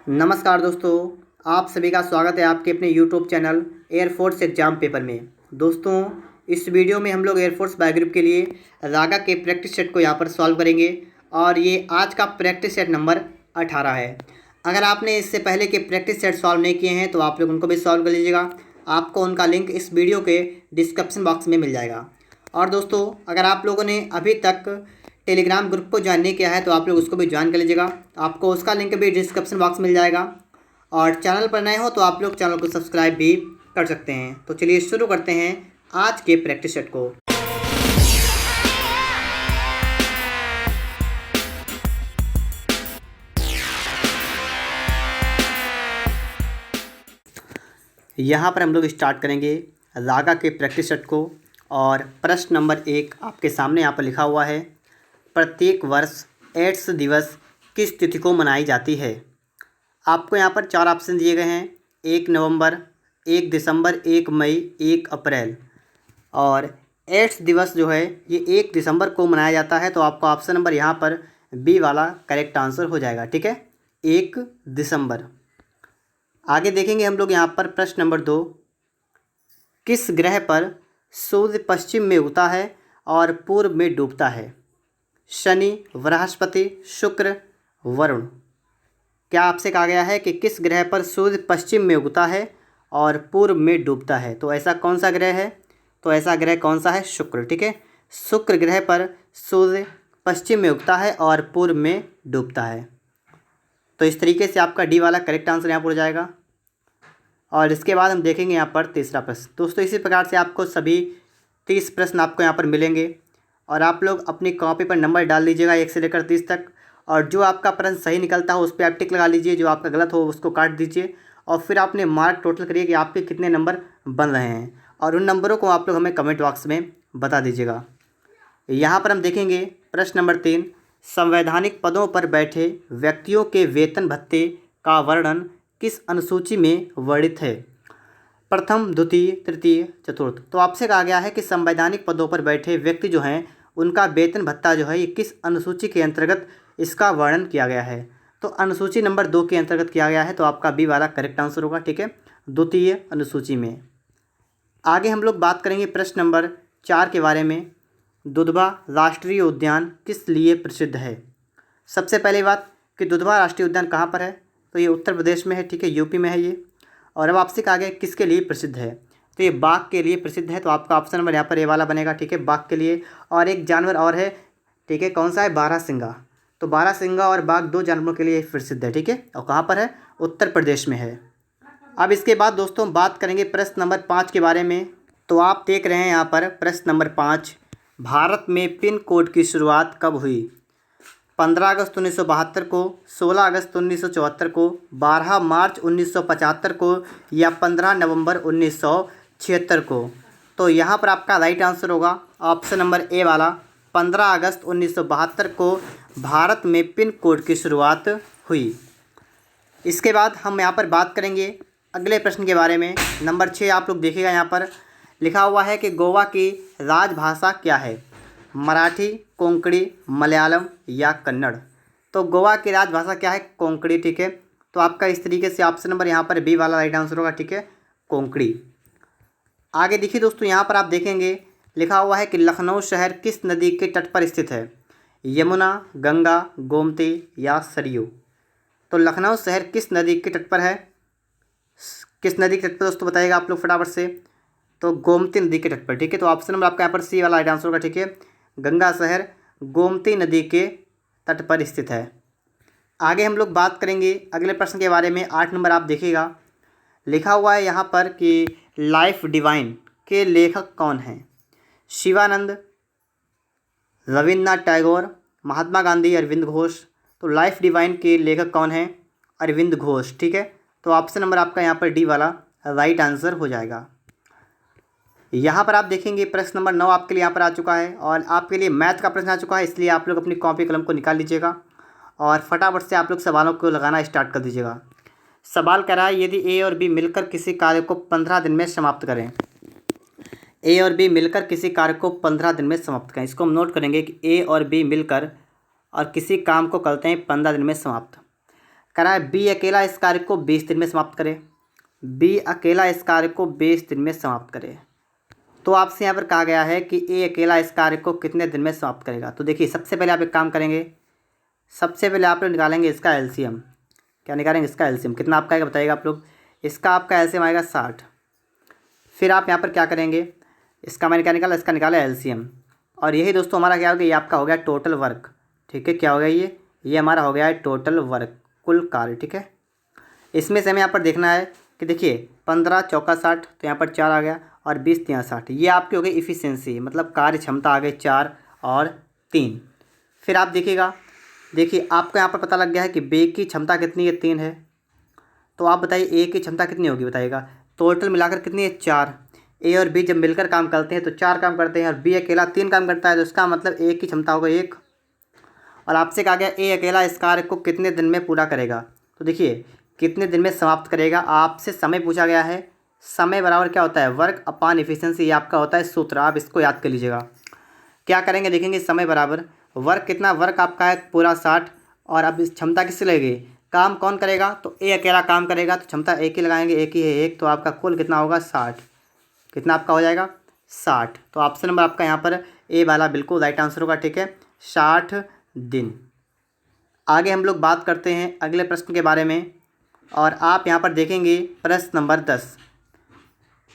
नमस्कार दोस्तों, आप सभी का स्वागत है आपके अपने YouTube channel air force exam paper में। दोस्तों, इस वीडियो में हम लोग एयरफोर्स बायो ग्रुप के लिए रागा के प्रैक्टिस सेट को यहाँ पर सॉल्व करेंगे और ये आज का प्रैक्टिस सेट नंबर 18 है। अगर आपने इससे पहले के प्रैक्टिस सेट सॉल्व नहीं किए हैं तो आप लोग उनको भी सॉल्व कर लीजिएगा। आपको उनका लिंक इस वीडियो के डिस्क्रिप्शन बॉक्स में मिल जाएगा। और दोस्तों, अगर आप लोगों ने अभी तक टेलीग्राम ग्रुप को ज्वाइन नहीं किया है तो आप लोग उसको भी ज्वाइन कर लीजिएगा। आपको उसका लिंक भी डिस्क्रिप्शन बॉक्स मिल जाएगा। और चैनल पर नए हो तो आप लोग चैनल को सब्सक्राइब भी कर सकते हैं। तो चलिए शुरू करते हैं आज के प्रैक्टिस सेट को। यहाँ पर हम लोग स्टार्ट करेंगे रागा के प्रैक्टिस सेट को। और प्रश्न नंबर 1 आपके सामने यहाँ पर लिखा हुआ है, प्रत्येक वर्ष एड्स दिवस किस तिथि को मनाई जाती है। आपको यहाँ पर 4 ऑप्शन दिए गए हैं, 1 नवंबर, 1 दिसंबर, 1 मई, 1 अप्रैल। और एड्स दिवस जो है ये 1 दिसंबर को मनाया जाता है, तो आपका ऑप्शन नंबर यहाँ पर बी वाला करेक्ट आंसर हो जाएगा। ठीक है, 1 दिसंबर। आगे देखेंगे हम लोग यहाँ पर प्रश्न नंबर 2, किस ग्रह पर सूर्य पश्चिम में उगता है और पूर्व में डूबता है। शनि, बृहस्पति, शुक्र, वरुण। क्या आपसे कहा गया है कि किस ग्रह पर सूर्य पश्चिम में उगता है और पूर्व में डूबता है, तो ऐसा कौन सा ग्रह है। तो ऐसा ग्रह कौन सा है, शुक्र। ठीक है, शुक्र ग्रह पर सूर्य पश्चिम में उगता है और पूर्व में डूबता है। तो इस तरीके से आपका डी वाला करेक्ट आंसर यहाँ पर हो जाएगा। और इसके बाद हम देखेंगे यहाँ पर तीसरा प्रश्न। दोस्तों, इसी प्रकार से आपको सभी 30 प्रश्न आपको यहाँ पर मिलेंगे और आप लोग अपनी कॉपी पर नंबर डाल दीजिएगा 1 से लेकर 30 तक। और जो आपका प्रश्न सही निकलता हो उस पर आप टिक लगा लीजिए, जो आपका गलत हो उसको काट दीजिए। और फिर आपने मार्क टोटल करिए कि आपके कितने नंबर बन रहे हैं और उन नंबरों को आप लोग हमें कमेंट बॉक्स में बता दीजिएगा। यहाँ पर हम देखेंगे प्रश्न नंबर 3, संवैधानिक पदों पर बैठे व्यक्तियों के वेतन भत्ते का वर्णन किस अनुसूची में वर्णित है। प्रथम, द्वितीय, तृतीय, चतुर्थ। तो आपसे कहा गया है कि संवैधानिक पदों पर बैठे व्यक्ति जो हैं उनका वेतन भत्ता जो है ये किस अनुसूची के अंतर्गत इसका वर्णन किया गया है। तो अनुसूची नंबर 2 के अंतर्गत किया गया है, तो आपका बी वाला करेक्ट आंसर होगा। ठीक है, द्वितीय अनुसूची में। आगे हम लोग बात करेंगे प्रश्न नंबर 4 के बारे में, दुधवा राष्ट्रीय उद्यान किस लिए प्रसिद्ध है। सबसे पहले बात कि दुधवा राष्ट्रीय उद्यान कहाँ पर है, तो ये उत्तर प्रदेश में है। ठीक है, यूपी में है ये। और अब आपसे कहा गया किसके लिए प्रसिद्ध है, तो ये बाघ के लिए प्रसिद्ध है। तो आपका ऑप्शन नंबर यहाँ पर ए वाला बनेगा। ठीक है, बाघ के लिए। और एक जानवर और है, ठीक है, कौन सा है, बारहसिंगा। तो बारहसिंगा और बाघ 2 जानवरों के लिए प्रसिद्ध है। ठीक है, और कहाँ पर है, उत्तर प्रदेश में है। अब इसके बाद दोस्तों बात करेंगे प्रश्न नंबर 5 के बारे में। तो आप देख रहे हैं यहाँ पर प्रश्न नंबर 5, भारत में पिन कोड की शुरुआत कब हुई। 15 अगस्त 1972 को, 16 अगस्त 1974 को, 12 मार्च 1975 को या 15 नवंबर 1976 को। तो यहाँ पर आपका राइट आंसर होगा ऑप्शन नंबर ए वाला, 15 अगस्त 1972 को भारत में पिन कोड की शुरुआत हुई। इसके बाद हम यहाँ पर बात करेंगे अगले प्रश्न के बारे में। नंबर 6 आप लोग देखिएगा, यहाँ पर लिखा हुआ है कि गोवा की राजभाषा क्या है। मराठी, कोंकणी, मलयालम या कन्नड़। तो गोवा की राजभाषा क्या है, कोंकणी। ठीक है, तो आपका इस तरीके से ऑप्शन नंबर यहाँ पर बी वाला राइट आंसर होगा। ठीक है, कोंकणी। आगे देखिए दोस्तों, यहाँ पर आप देखेंगे लिखा हुआ है कि लखनऊ शहर किस नदी के तट पर स्थित है। यमुना, गंगा, गोमती या सरयू। तो लखनऊ शहर किस नदी के तट पर है, किस नदी के तट पर दोस्तों बताइएगा आप लोग फटाफट से। तो गोमती नदी के तट पर। ठीक है, तो ऑप्शन नंबर आपका यहाँ पर सी वाला राइट आंसर होगा। ठीक है, गंगा शहर गोमती नदी के तट पर स्थित है। आगे हम लोग बात करेंगे अगले प्रश्न के बारे में। 8 नंबर आप देखिएगा, लिखा हुआ है यहाँ पर कि लाइफ डिवाइन के लेखक कौन हैं। शिवानंद, रविन्द्रनाथ टैगोर, महात्मा गांधी, अरविंद घोष। तो लाइफ डिवाइन के लेखक कौन हैं, अरविंद घोष। ठीक है, तो ऑप्शन नंबर आपका यहाँ पर डी वाला राइट आंसर हो जाएगा। यहाँ पर आप देखेंगे प्रश्न नंबर 9 आपके लिए यहाँ पर आ चुका है और आपके लिए मैथ का प्रश्न आ चुका है, इसलिए आप लोग अपनी कॉपी कलम को निकाल लीजिएगा और फटाफट से आप लोग सवालों को लगाना स्टार्ट कर दीजिएगा। सवाल कह रहा है, यदि ए और बी मिलकर किसी कार्य को 15 दिन में समाप्त करें। ए और बी मिलकर किसी कार्य को 15 दिन में समाप्त करें। इसको हम नोट करेंगे कि ए और बी मिलकर और किसी काम को करते हैं 15 दिन में समाप्त। कह रहा है बी अकेला इस कार्य को 20 दिन में समाप्त करे। बी अकेला इस कार्य को 20 दिन में समाप्त करे। तो आपसे यहाँ पर कहा गया है कि ए अकेला इस कार्य को कितने दिन में समाप्त करेगा। तो देखिए सबसे पहले आप एक काम करेंगे, सबसे पहले आप लोग निकालेंगे इसका एलसीएम। क्या निकालेंगे? इसका एलसीएम कितना आपका आएगा बताइएगा आप लोग। इसका आपका एलसीएम आएगा 60। फिर आप यहाँ पर क्या करेंगे, इसका मैंने क्या निकाला, इसका निकाला एलसीएम। और यही दोस्तों हमारा क्या हो गया, ये आपका हो गया टोटल वर्क। ठीक है, क्या हो गया ये हमारा हो गया है टोटल वर्क, कुल कार्य। ठीक है, इसमें से हमें यहाँ पर देखना है कि देखिए 15 चौका 60, तो यहाँ पर 4 आ गया, और 20 तिया 60। ये आपकी हो गई इफ़िशियंसी, मतलब कार्य क्षमता आ गई 4 और 3। फिर आप देखिएगा, देखिए आपको यहाँ पर पता लग गया है कि बी की क्षमता कितनी है, 3 है। तो आप बताइए ए की क्षमता कितनी होगी बताइएगा। टोटल मिलाकर कितनी है, 4। ए और बी जब मिलकर काम करते हैं तो 4 काम करते हैं, और बी अकेला 3 काम करता है, तो इसका मतलब ए की क्षमता होगा 1। और आपसे कहा गया ए अकेला इस कार्य को कितने दिन में पूरा करेगा। तो देखिए कितने दिन में समाप्त करेगा, आपसे समय पूछा गया है। समय बराबर क्या होता है, वर्क अपॉन एफिशिएंसी, ये आपका होता है सूत्र, आप इसको याद कर लीजिएगा। क्या करेंगे, देखेंगे समय बराबर वर्क कितना, वर्क आपका है पूरा 60, और अब इस क्षमता किससे लगेगी, काम कौन करेगा, तो ए अकेला काम करेगा, तो क्षमता एक ही लगाएंगे, एक ही है 1, तो आपका कुल कितना होगा 60। कितना आपका हो जाएगा 60। तो ऑप्शन नंबर आपका यहाँ पर ए वाला बिल्कुल राइट आंसर होगा। ठीक है, 60 दिन। आगे हम लोग बात करते हैं अगले प्रश्न के बारे में, और आप यहाँ पर देखेंगे प्रश्न नंबर 10।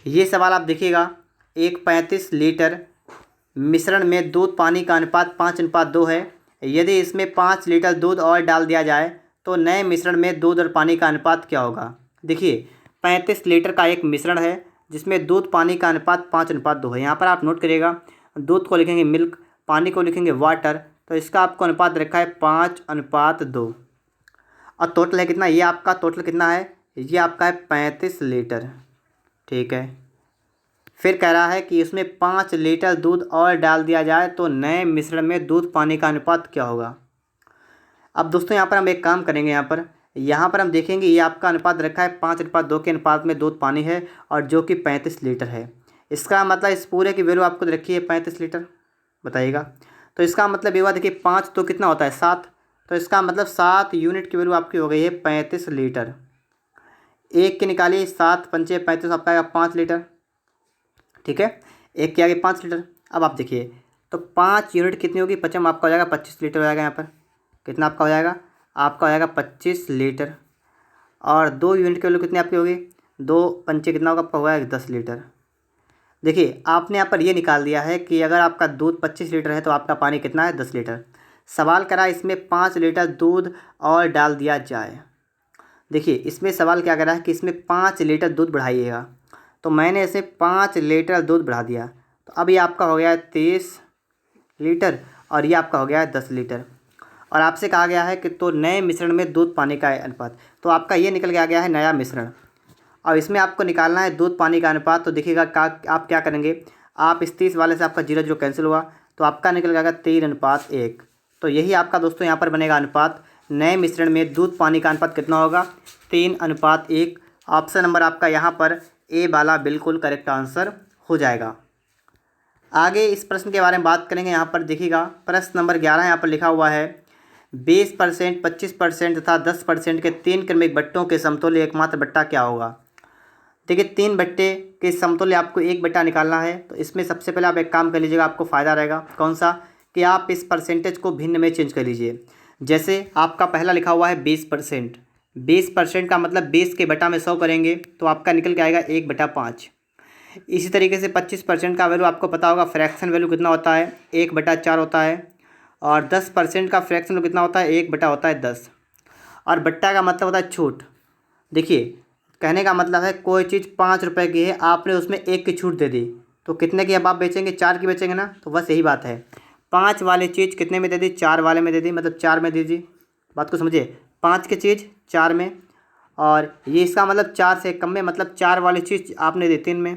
ये सवाल आप देखिएगा, एक 35 लीटर मिश्रण में दूध पानी का अनुपात 5:2 है। यदि इसमें 5 लीटर दूध और डाल दिया जाए तो नए मिश्रण में दूध और पानी का अनुपात क्या होगा। देखिए 35 लीटर का एक मिश्रण है जिसमें दूध पानी का अनुपात 5:2 है। यहाँ पर आप नोट करिएगा, दूध को लिखेंगे मिल्क, पानी को लिखेंगे वाटर, तो इसका आपको अनुपात रखा है 5:2। और टोटल है कितना, ये आपका टोटल कितना है, ये आपका है 35 लीटर। ठीक है, फिर कह रहा है कि इसमें 5 लीटर दूध और डाल दिया जाए तो नए मिश्रण में दूध पानी का अनुपात क्या होगा। अब दोस्तों यहाँ पर हम एक काम करेंगे, यहाँ पर हम देखेंगे ये आपका अनुपात रखा है 5:2 के अनुपात में दूध पानी है, और जो कि 35 लीटर है। इसका मतलब इस पूरे की वैल्यू आपको रखी है 35 लीटर, बताइएगा। तो इसका मतलब ये हुआ, देखिए 5 तो कितना होता है 7, तो इसका मतलब 7 यूनिट की वैल्यू आपकी हो गई है 35 लीटर। एक की निकालिए, 7 पंचे 35, आपका आएगा 5 लीटर। ठीक है, एक के आगे 5 लीटर। अब आप देखिए तो 5 यूनिट कितनी होगी, पचम आपका हो जाएगा 25 लीटर हो जाएगा। यहाँ पर कितना आपका हो जाएगा, आपका हो जाएगा 25 लीटर। और 2 यूनिट की वैल्यू कितनी आपकी होगी, 2 पंचे कितना होगा आपका, हुआ है 10 लीटर। देखिए आपने यहाँ पर ये निकाल दिया है कि अगर आपका दूध 25 लीटर है तो आपका पानी कितना है, 10 लीटर। सवाल करा इसमें 5 लीटर दूध और डाल दिया जाए। देखिए इसमें सवाल क्या कर रहा है कि इसमें 5 लीटर दूध बढ़ाइएगा, तो मैंने इसे 5 लीटर दूध बढ़ा दिया, तो अब ये आपका हो गया है 30 लीटर, और ये आपका हो गया है 10 लीटर। और आपसे कहा गया है कि तो नए मिश्रण में दूध पानी का अनुपात, तो आपका ये निकल के आ गया है नया मिश्रण। अब इसमें आपको निकालना है दूध पानी का अनुपात। तो देखिएगा आप क्या करेंगे, आप इस 30 वाले से आपका 0 कैंसिल हुआ, तो आपका निकल जाएगा 3:1। तो यही आपका दोस्तों यहाँ पर बनेगा अनुपात। नए मिश्रण में दूध पानी का अनुपात कितना होगा, 3:1। ऑप्शन नंबर आपका यहाँ पर ए वाला बिल्कुल करेक्ट आंसर हो जाएगा। आगे इस प्रश्न के बारे में बात करेंगे। यहाँ पर देखिएगा प्रश्न नंबर 11 यहाँ पर लिखा हुआ है 20%, 25% तथा 10% के 3 क्रमिक बट्टों के समतुल्य एकमात्र बट्टा क्या होगा। देखिए 3 बट्टे के समतुल्य आपको एक बट्टा निकालना है। तो इसमें सबसे पहले आप एक काम कर लीजिएगा, आपको फ़ायदा रहेगा कौन सा, कि आप इस परसेंटेज को भिन्न में चेंज कर लीजिए। जैसे आपका पहला लिखा हुआ है 20%, 20% का मतलब 20 के बटा में 100 करेंगे तो आपका निकल के आएगा 1/5। इसी तरीके से 25% का वैल्यू आपको पता होगा, फ्रैक्शन वैल्यू कितना होता है, 1/4 होता है। और 10% का फ्रैक्शन वैल्यू कितना होता है, 1 होता है 10। और बट्टा का मतलब होता है छूट। देखिए कहने का मतलब है कोई चीज़ 5 रुपये की है, आपने उसमें 1 की छूट दे दी, तो कितने की अब आप बेचेंगे, 4 की बेचेंगे ना। तो बस यही बात है, 5 वाली चीज़ कितने में दे दी, 4 वाले में दे दी, मतलब 4 में दीजिए। बात को समझिए, 5 की चीज़ 4 में, और ये इसका मतलब 4 से कम में, मतलब 4 वाली चीज़ आपने दी 3 में।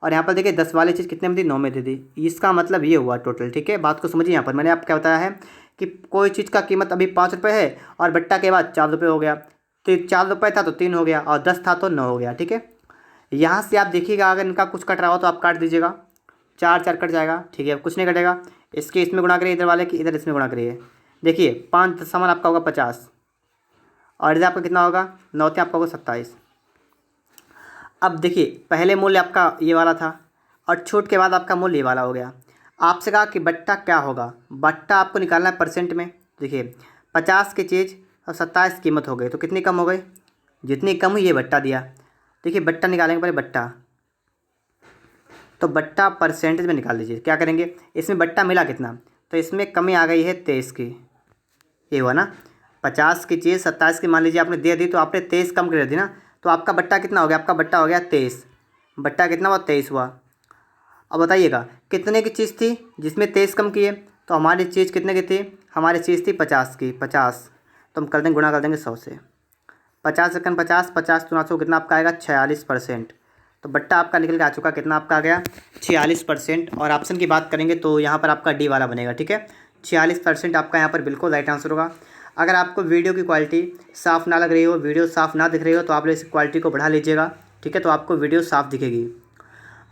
और यहाँ पर देखिए 10 वाली चीज़ कितने में दी, 9 में दे दी। इसका मतलब ये हुआ टोटल। ठीक है, बात को समझिए। यहाँ पर मैंने आपको क्या बताया है कि कोई चीज़ का कीमत अभी 5 रुपये है और बट्टा के बाद 4 रुपये हो गया, तो 4 रुपये था तो 3 हो गया, और 10 था तो 9 हो गया। ठीक है, यहाँ से आप देखिएगा अगर इनका कुछ कट रहा हो तो आप काट दीजिएगा, 4 4 कट जाएगा। ठीक है, कुछ नहीं कटेगा, इसमें गुणा करिए, इधर वाले की इधर इसमें गुणा करिए। देखिए 5 सामान आपका होगा 50, और इधर आपका कितना होगा, 9 आपका होगा 27। अब देखिए पहले मूल्य आपका ये वाला था और छूट के बाद आपका मूल्य ये वाला हो गया। आपसे कहा कि बट्टा क्या होगा, बट्टा आपको निकालना है परसेंट में। देखिए 50 की चीज़ और 27 कीमत हो गई तो कितनी कम हो गई, जितनी कम हुई ये बट्टा दिया। देखिए बट्टा निकालेंगे पहले बट्टा, तो बट्टा परसेंटेज में निकाल लीजिए। क्या करेंगे, इसमें बट्टा मिला कितना, तो इसमें कमी आ गई है 23 की। ये हुआ ना, 50 की चीज़ 27 की मान लीजिए आपने दे दी तो आपने 23 कम कर दी ना, तो आपका बट्टा कितना हो गया, आपका बट्टा हो गया 23। बट्टा कितना हुआ, 23 हुआ। अब बताइएगा कितने की चीज़ थी जिसमें 23 कम किए, तो हमारी चीज़ कितने की थी, हमारी चीज़ थी 50 की। 50 तो हम कर देंगे, गुणा कर देंगे 100 से। 50 सेकंड 50, 50 गुना 100 कितना आपका आएगा, 46%। तो बट्टा आपका निकल के आ चुका, कितना आपका आ गया, 46%। और ऑप्शन की बात करेंगे तो यहाँ पर आपका डी वाला बनेगा। ठीक है, 46% आपका यहाँ पर बिल्कुल राइट आंसर होगा। अगर आपको वीडियो की क्वालिटी साफ़ ना लग रही हो, वीडियो साफ़ ना दिख रही हो, तो आप लोग इस क्वालिटी को बढ़ा लीजिएगा। ठीक है, तो आपको वीडियो साफ़ दिखेगी।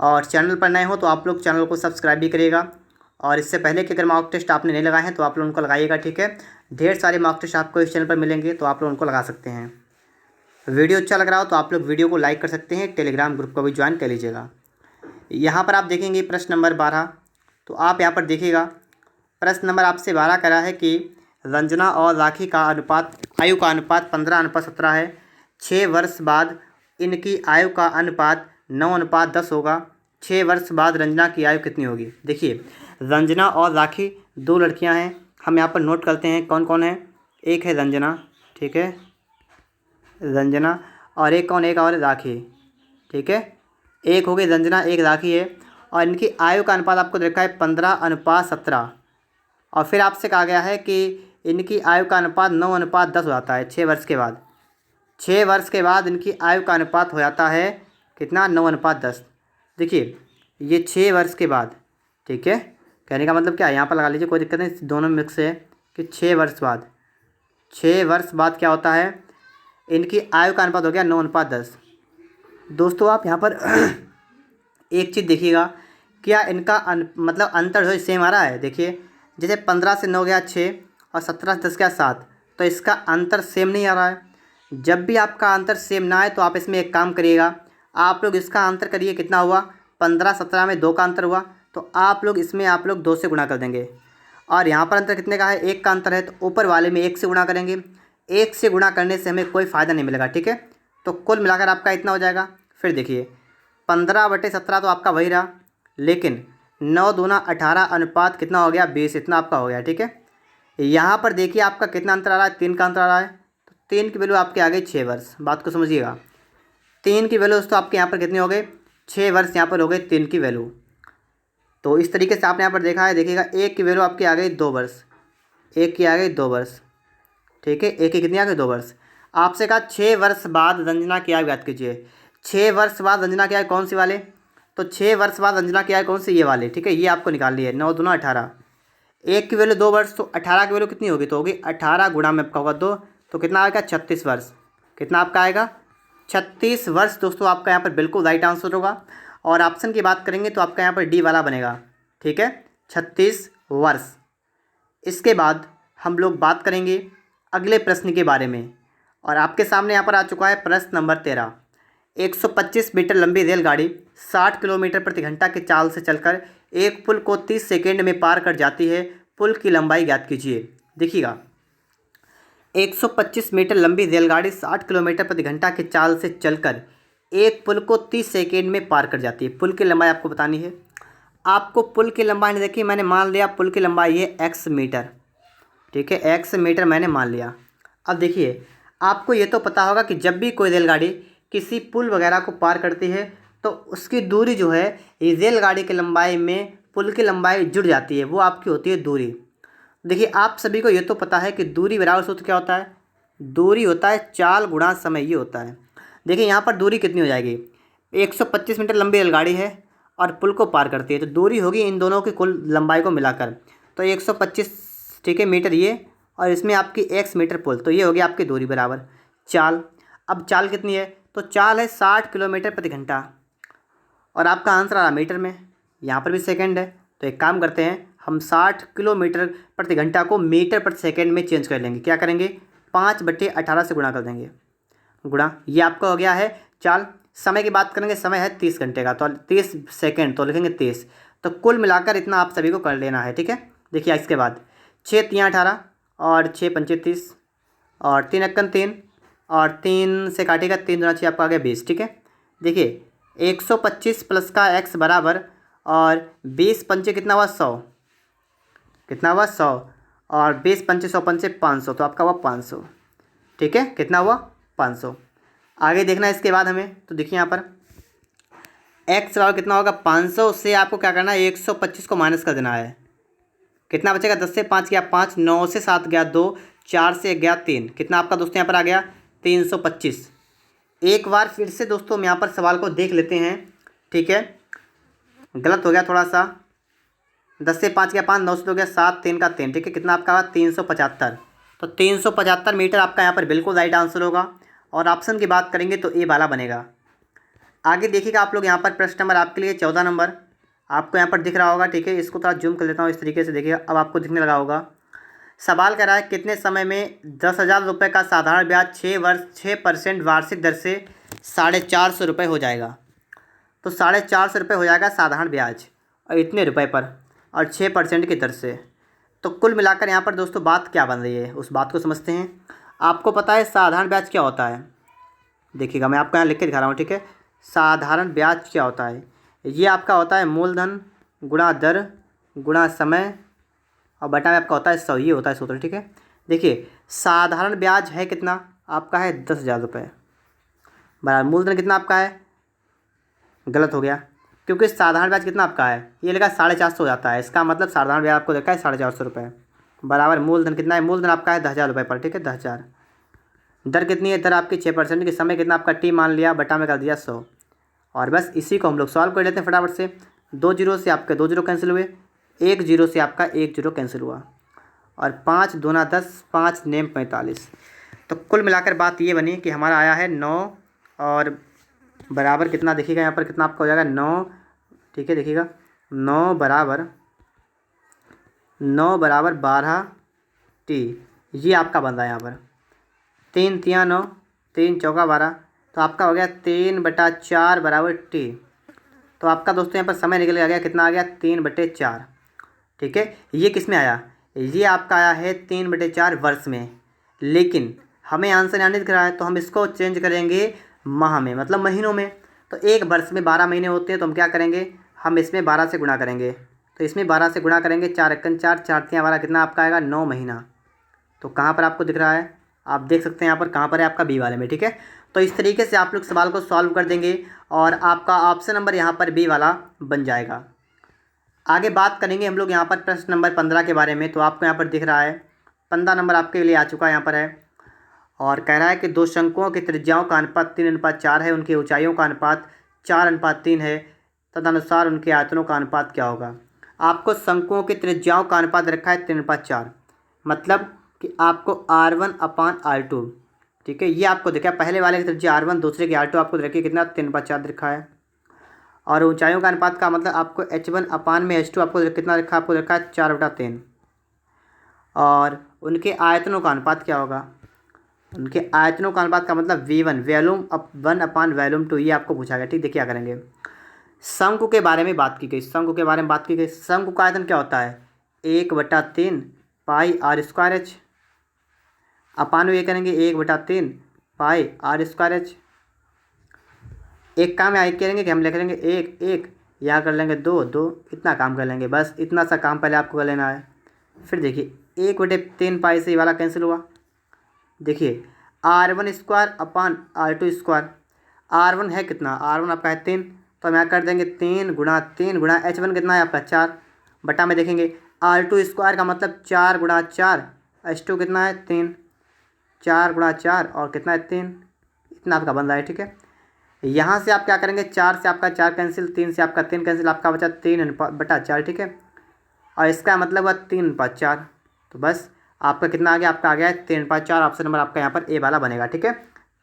और चैनल पर नए हो तो आप लोग चैनल को सब्सक्राइब भी करिएगा। और इससे पहले कि अगर मॉक टेस्ट आपने नहीं लगाए हैं तो आप लोग उनको लगाइएगा। ठीक है, ढेर सारे मॉक टेस्ट आपको इस चैनल पर मिलेंगे, तो आप लोग उनको लगा सकते हैं। वीडियो अच्छा लग रहा हो तो आप लोग वीडियो को लाइक कर सकते हैं, टेलीग्राम ग्रुप को भी ज्वाइन कर लीजिएगा। यहाँ पर आप देखेंगे प्रश्न नंबर 12, तो आप यहाँ पर देखिएगा प्रश्न नंबर आपसे 12 करा है कि रंजना और राखी का अनुपात, आयु का अनुपात 15:17 है। 6 वर्ष बाद इनकी आयु का अनुपात 9:10 होगा। 6 वर्ष बाद रंजना की आयु कितनी होगी। देखिए रंजना और राखी दो लड़कियां हैं, हम यहाँ पर नोट करते हैं कौन कौन है। एक है रंजना, ठीक है, रंजना, और एक कौन, एक और राखी। ठीक है, एक हो गई रंजना, एक राखी है, और इनकी आयु का अनुपात आपको देखा है 15:17। और फिर आपसे कहा गया है कि इनकी आयु का अनुपात 9:10 हो जाता है 6 वर्ष के बाद। 6 वर्ष के बाद इनकी आयु का अनुपात हो जाता है कितना, 9:10। देखिए ये 6 वर्ष के बाद, ठीक है, कहने का मतलब क्या है, यहाँ पर लगा लीजिए, कोई दिक्कत नहीं, दोनों मिक्स है कि 6 वर्ष बाद, 6 वर्ष बाद क्या होता है, इनकी आयु का अनुपात हो गया 9:10। दोस्तों आप यहाँ पर एक चीज़ देखिएगा, क्या इनका मतलब अंतर जो सेम आ रहा है। देखिए जैसे 15 से 9 गया 6 और 17 से 10 गया 7, तो इसका अंतर सेम नहीं आ रहा है। जब भी आपका अंतर सेम ना आए तो आप इसमें एक काम करिएगा, आप लोग इसका अंतर करिए, कितना हुआ, 15-17 में 2 का अंतर हुआ, तो आप लोग इसमें आप लोग 2 से गुणा कर देंगे। और यहाँ पर अंतर कितने का है, 1 का अंतर है, तो ऊपर वाले में 1 से गुणा करेंगे। 1 से गुणा करने से हमें कोई फ़ायदा नहीं मिलेगा। ठीक है, तो कुल मिलाकर आपका इतना हो जाएगा। फिर देखिए 15/17 तो आपका वही रहा, लेकिन 9 दूना 18 अनुपात कितना हो गया, 20, इतना आपका हो गया। ठीक है, यहाँ पर देखिए आपका कितना अंतर आ रहा है, 3 का अंतर आ रहा है, तो 3 की वैल्यू आपके आ गई 6 वर्ष। बात को समझिएगा, 3 की वैल्यू दोस्तों आपके यहाँ पर कितने हो गए, 6 वर्ष यहाँ पर हो गए 3 की वैल्यू। तो इस तरीके से आपने यहाँ पर देखा है, देखिएगा 1 की वैल्यू आपकी आ गई 2 वर्ष, 1 की आ गई 2 वर्ष। ठीक है, 1 की कितनी आ गई, 2 वर्ष। आपसे कहा 6 वर्ष बाद रंजना की आयु ज्ञात कीजिए। 6 वर्ष बाद रंजना की आयु कौन सी वाले, तो 6 वर्ष बाद रंजना की आयु कौन सी, ये वाले। ठीक है, ये आपको निकालनी है। 9 दूना 18, 1 की वैल्यू 2 वर्ष, तो 18 की वैल्यू कितनी होगी, तो होगी 18 गुणा में आपका होगा 2, तो कितना आएगा, 36 वर्ष। कितना आपका आएगा, 36 वर्ष। दोस्तों आपका यहाँ पर बिल्कुल राइट आंसर होगा। और ऑप्शन की बात करेंगे तो आपका यहाँ पर डी वाला बनेगा। ठीक है, 36 वर्ष। इसके बाद हम लोग बात करेंगे अगले प्रश्न के बारे में, और आपके सामने यहाँ पर आ चुका है प्रश्न नंबर 13। 125 मीटर लंबी रेलगाड़ी 60 किलोमीटर प्रति घंटा की चाल से चलकर एक पुल को 30 सेकेंड में पार कर जाती है। पुल की लंबाई ज्ञात कीजिए। देखिएगा 125 मीटर लंबी रेलगाड़ी 60 किलोमीटर प्रति घंटा की चाल से चलकर एक पुल को 30 सेकेंड में पार कर जाती है। पुल की लंबाई आपको बतानी है। आपको पुल की लंबाई नहीं देखी, मैंने मान लिया पुल की लंबाई है x मीटर। ठीक है, x मीटर मैंने मान लिया। अब देखिए आपको ये तो पता होगा कि जब भी कोई रेलगाड़ी किसी पुल वगैरह को पार करती है तो उसकी दूरी जो है ये रेलगाड़ी की लंबाई में पुल की लंबाई जुड़ जाती है, वो आपकी होती है दूरी। देखिए आप सभी को ये तो पता है कि दूरी बराबर सूत्र क्या होता है, दूरी होता है चाल गुणा समय, ये होता है। देखिए यहाँ पर दूरी कितनी हो जाएगी, 125 मीटर लंबी रेलगाड़ी है और पुल को पार करती है, तो दूरी होगी इन दोनों की कुल लंबाई को मिलाकर, तो 125, ठीक है, मीटर ये, और इसमें आपकी x मीटर पुल, तो ये होगी आपकी दूरी बराबर चाल। अब चाल कितनी है, तो चाल है 60 किलोमीटर प्रति घंटा, और आपका आंसर आ रहा मीटर में, यहाँ पर भी सेकंड है, तो एक काम करते हैं हम 60 किलोमीटर प्रति घंटा को मीटर प्रति सेकंड में चेंज कर लेंगे। क्या करेंगे, 5/18 से गुणा कर देंगे। गुणा, ये आपका हो गया है चाल। समय की बात करेंगे, समय है 30 घंटे का, तो 30 सेकेंड, तो लिखेंगे 30। तो कुल मिलाकर इतना आप सभी को कर लेना है, ठीक है। देखिए इसके बाद 6×3 = 18 और 6×5 = 30 और 3×1 और 3 से काटेगा 3×2 आपका आ गया 20, ठीक है। देखिए 125 प्लस का x बराबर और 20×5 कितना हुआ 100, कितना हुआ 100 और 20×5 100×5 500, तो आपका हुआ 500, ठीक है। कितना हुआ 500। आगे देखना है इसके बाद हमें, तो देखिए यहाँ पर x बराबर कितना होगा 500 से आपको क्या करना है 125 को माइनस कर देना है। कितना बचेगा 10 से 5 गया 5, 9 से 7 गया 2, 4 से 1 गया 3, कितना आपका दोस्तों यहाँ पर आ गया 325। एक बार फिर से दोस्तों हम यहाँ पर सवाल को देख लेते हैं, ठीक है। गलत हो गया थोड़ा सा, 10 से 5 गया 5, 9 से 2 गया 7, 3 का 3, ठीक है। कितना आपका 375। तो 375 मीटर आपका यहाँ पर बिल्कुल राइट आंसर होगा। और ऑप्शन की बात करेंगे तो ए वाला बनेगा। आगे देखिएगा आप लोग यहाँ पर प्रश्न नंबर आपके लिए 14 नंबर आपको यहाँ पर दिख रहा होगा, ठीक है। इसको थोड़ा जूम कर लेता हूँ, इस तरीके से देखिएगा, अब आपको दिखने लगा होगा। सवाल कर रहा है कितने समय में 10,000 रुपये का साधारण ब्याज 6% वार्षिक दर से 450 रुपये हो जाएगा। तो 450 रुपये हो जाएगा साधारण ब्याज और इतने रुपए पर और 6% की दर से। तो कुल मिलाकर यहाँ पर दोस्तों बात क्या बन रही है उस बात को समझते हैं। आपको पता है साधारण ब्याज क्या होता है, देखिएगा मैं आपको यहाँ लिख के दिखा रहा हूँ, ठीक है। साधारण ब्याज क्या होता है, ये आपका होता है मूलधन गुणा दर गुणा समय और बटा में आपका होता है 100, ये होता है सूत्र, ठीक है। देखिए साधारण ब्याज है कितना आपका है 10,000 रुपये, बराबर मूलधन कितना आपका है, गलत हो गया क्योंकि साधारण ब्याज कितना आपका है, ये लगा 450 हो जाता है, इसका मतलब साधारण ब्याज आपको देखा है 450 रुपये, बराबर मूलधन कितना है, मूलधन आपका है 10,000 रुपये पर, ठीक है 10,000। दर कितनी है, दर आपकी 6% की, समय कितना आपका टी मान लिया, बटा में कर दिया 100। और बस इसी को हम लोग सॉल्व कर लेते हैं फटाफट से। 2 जीरो से आपके 2 जीरो कैंसिल हुए, 1 जीरो से आपका 1 जीरो कैंसिल हुआ और 5 दूना 10, 5 नेम 45। तो कुल मिलाकर बात ये बनी कि हमारा आया है 9 और बराबर कितना, देखिएगा यहाँ पर कितना आपका हो जाएगा 9, ठीक है। देखिएगा 9 बराबर 12 टी, ये आपका बन रहा है यहाँ पर। 3 तिया 9, 3 चौका 12, तो आपका हो गया 3/4 बराबर टी। तो आपका दोस्तों यहाँ पर समय निकल गया, कितना आ गया 3/4, ठीक है। ये किस में आया, ये आपका आया है 3/4 वर्ष में, लेकिन हमें आंसर आने दिख रहा है तो हम इसको चेंज करेंगे माह में, मतलब महीनों में। तो एक वर्ष में 12 महीने होते हैं, तो हम क्या करेंगे, हम इसमें 12 से गुणा करेंगे। तो इसमें 12 से गुणा करेंगे, 4 एकन 4, 4 तिया 12, कितना आपका आएगा 9 महीना। तो कहाँ पर आपको दिख रहा है, आप देख सकते हैं यहाँ पर कहाँ पर है आपका बी वाले में, ठीक है। तो इस तरीके से आप लोग सवाल को सॉल्व कर देंगे और आपका ऑप्शन नंबर यहाँ पर बी वाला बन जाएगा। आगे बात करेंगे हम लोग यहाँ पर प्रश्न नंबर 15 के बारे में। तो आपको यहाँ पर दिख रहा है 15 नंबर आपके लिए आ चुका है यहाँ पर है, और कह रहा है कि दो शंकुओं की त्रिज्याओं का अनुपात 3:4 है, उनकी ऊंचाइयों का अनुपात 4:3 है, तदनुसार उनके आयतनों का अनुपात क्या होगा। आपको शंकुओं की त्रिज्याओं का अनुपात रखा है 3:4, मतलब कि आपको R1/R2, ठीक है। ये आपको देखा पहले वाले की त्रिज्या R1, दूसरे की R2 आपको देखिए कितना 3/4 रखा है। और ऊंचाइयों का अनुपात का मतलब आपको H1/H2 आपको कितना रखा, आपको रखा है 4/3। और उनके आयतनों का अनुपात क्या होगा, उनके आयतनों का अनुपात का मतलब V1 वॉल्यूम 1/वॉल्यूम 2, ये आपको पूछा गया, ठीक। देखिए क्या करेंगे, शंकु के बारे में बात की गई, शंकु के बारे में बात की गई। शंकु का आयतन क्या होता है 1/3 पाई r²h, अपान ये करेंगे 1/3 पाई r²h। एक काम यहाँ करेंगे कि हम लिख लेंगे 1 1, यहाँ कर लेंगे 2 2, इतना काम कर लेंगे, बस इतना सा काम पहले आपको कर लेना है। फिर देखिए 1/3 पाई से ये वाला कैंसिल हुआ। देखिए R1² अपान R2², R1 है कितना, R1 आपका है 3, तो हम यहाँ कर देंगे 3 गुणा H1 कितना है आपका 4, बटा में देखेंगे R2² का मतलब 4 गुणा 4, H2 कितना है 3, 4 गुणा 4 और कितना है 3, इतना आपका बन रहा है, ठीक है। यहाँ से आप क्या करेंगे, 4 से आपका 4 कैंसिल, 3 से आपका 3 कैंसिल, आपका बचा 3/4, ठीक है। और इसका मतलब हुआ 3/4, तो बस आपका कितना आ गया, आपका आ गया है 3/4। ऑप्शन नंबर आपका यहाँ पर ए वाला बनेगा, ठीक है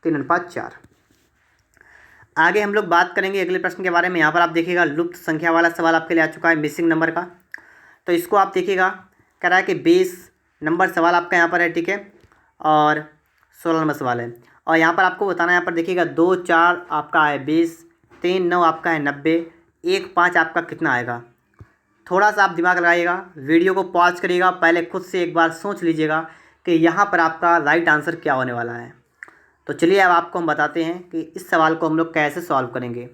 3/4। आगे हम लोग बात करेंगे अगले प्रश्न के बारे में। यहाँ पर आप देखिएगा लुप्त संख्या वाला सवाल आपके लिए आ चुका है, मिसिंग नंबर का। तो इसको आप देखिएगा, कह रहा है कि 20 नंबर सवाल आपका यहाँ पर है, ठीक है। और 16 नंबर सवाल है। और यहाँ पर आपको बताना है, यहाँ पर देखिएगा 2 4 आपका है 20, 3 9 आपका है 90, 1 5 आपका कितना आएगा। थोड़ा सा आप दिमाग लगाइएगा, वीडियो को पॉज करिएगा, पहले खुद से एक बार सोच लीजिएगा कि यहाँ पर आपका राइट आंसर क्या होने वाला है। तो चलिए अब आपको हम बताते हैं कि इस सवाल को हम लोग कैसे सॉल्व करेंगे।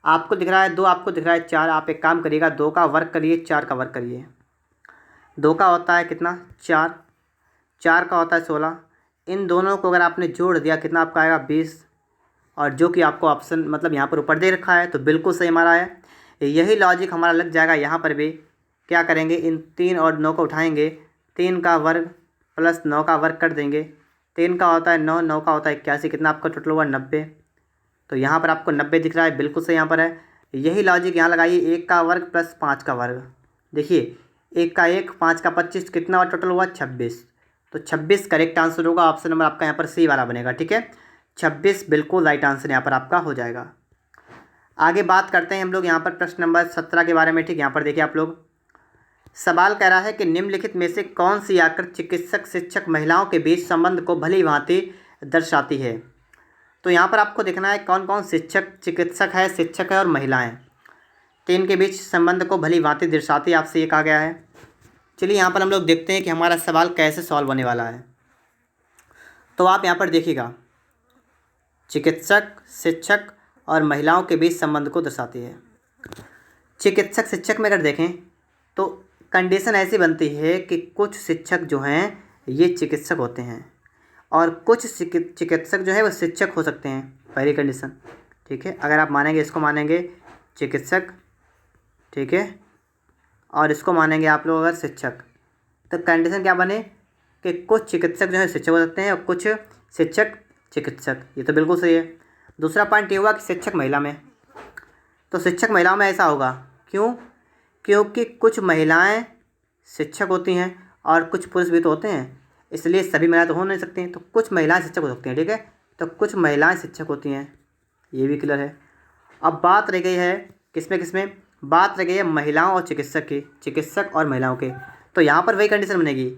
आपको दिख रहा है 2, आपको दिख रहा है 4। आप एक काम करिएगा, 2 का वर्क करिए, 4 का वर्क करिए। 2 का होता है कितना 4, 4 का होता है 16। इन दोनों को अगर आपने जोड़ दिया कितना आपका आएगा 20। और जो कि आपको ऑप्शन मतलब यहाँ पर ऊपर दे रखा है, तो बिल्कुल सही हमारा है। यही लॉजिक हमारा लग जाएगा यहाँ पर भी। क्या करेंगे, इन 3 और 9 को उठाएंगे, 3 का वर्ग प्लस 9 का वर्ग कर देंगे। 3 का होता है 9, 9 का होता है 81, कितना आपका टोटल हुआ 90। तो यहाँ पर आपको 90 दिख रहा है, बिल्कुल सही यहाँ पर है। यही लॉजिक यहाँ लगाइए, 1 का वर्ग प्लस 5 का वर्ग। देखिए 1 का 1, 5 का 25, कितना हुआ टोटल हुआ 26। तो 26 करेक्ट आंसर होगा, ऑप्शन नंबर आपका यहाँ पर सी वाला बनेगा। ठीक है, 26 बिल्कुल राइट आंसर यहाँ पर आपका हो जाएगा। आगे बात करते हैं हम लोग यहाँ पर प्रश्न नंबर 17 के बारे में। ठीक, यहाँ पर देखिए आप लोग, सवाल कह रहा है कि निम्नलिखित में से कौन सी आकृति चिकित्सक शिक्षक महिलाओं के बीच संबंध को भली भांति दर्शाती है। तो यहाँ पर आपको देखना है कौन कौन शिक्षक चिकित्सक है, शिक्षक है और महिलाएं, तो इनके बीच संबंध को भली भांति दर्शाती है, आपसे ये कहा गया है। चलिए यहाँ पर हम लोग देखते हैं कि हमारा सवाल कैसे सॉल्व होने वाला है। तो आप यहाँ पर देखिएगा, चिकित्सक शिक्षक और महिलाओं के बीच संबंध को दर्शाती है। चिकित्सक शिक्षक में अगर देखें तो कंडीशन ऐसी बनती है कि कुछ शिक्षक जो हैं ये चिकित्सक होते हैं और कुछ चिकित्सक जो है वो शिक्षक हो सकते हैं, पहली कंडीशन। ठीक है, अगर आप मानेंगे, इसको मानेंगे चिकित्सक, ठीक है, और इसको मानेंगे आप लोग अगर शिक्षक, तो कंडीशन क्या बने कि कुछ चिकित्सक जो है शिक्षक हो सकते हैं और कुछ शिक्षक चिकित्सक। ये तो बिल्कुल सही है। दूसरा पॉइंट ये हुआ कि शिक्षक महिला में, तो शिक्षक महिलाओं में ऐसा होगा, क्यों? क्योंकि कुछ महिलाएं शिक्षक होती हैं और कुछ पुरुष भी तो होते हैं, इसलिए सभी महिलाएं तो हो नहीं सकती, तो कुछ महिलाएं शिक्षक हो सकती हैं। ठीक है, तो कुछ महिलाएं शिक्षक होती हैं, ये भी क्लियर है। अब बात रह गई है किसमें बात रह गई है महिलाओं और चिकित्सक की, चिकित्सक और महिलाओं के। तो यहाँ पर वही कंडीशन बनेगी